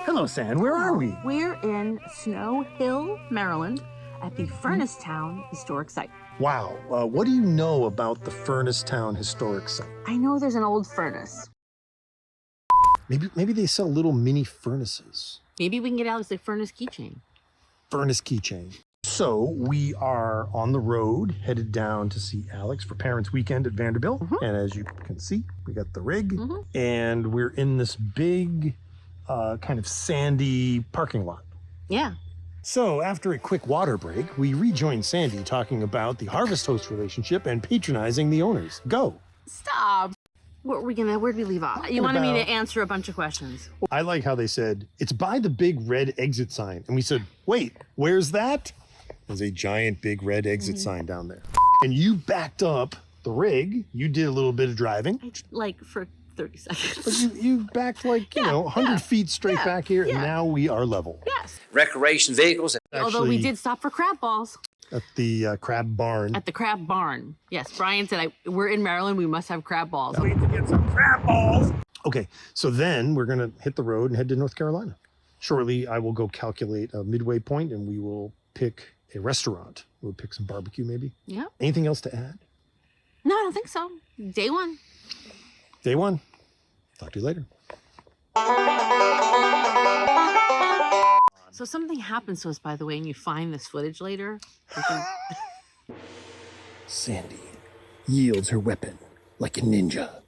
Hello, San. Where are we? We're in Snow Hill, Maryland, at the Furnace Town Historic Site. Wow. What do you know about the Furnace Town Historic Site? I know there's an old furnace. Maybe they sell little mini furnaces. Maybe we can get Alex a furnace keychain. Furnace keychain. So we are on the road, headed down to see Alex for Parents' Weekend at Vanderbilt. And as you can see, we got the rig, and we're in this big, kind of sandy parking lot. Yeah. So after a quick water break, we rejoin Sandy talking about the harvest host relationship and patronizing the owners. Go. Stop. Where'd we leave off? You wanted me to answer a bunch of questions. I like how they said, it's by the big red exit sign. And we said, wait, where's that? There's a giant big red exit sign down there. And you backed up the rig. You did a little bit of driving. Like for 30 seconds. But you backed like, 100 feet straight back here. And now we are level. Yes. Recreation vehicles. Although we did stop for crab balls. At the crab barn. At the crab barn. Yes, Brian said, we're in Maryland, we must have crab balls. We need to get some crab balls. Okay, so then we're going to hit the road and head to North Carolina. Shortly, I will go calculate a midway point and we will pick a restaurant. We'll pick some barbecue maybe. Yeah. Anything else to add? No, I don't think so. Day one. Day one. Talk to you later. So something happens to us, by the way, and you find this footage later. Sandy yields her weapon like a ninja.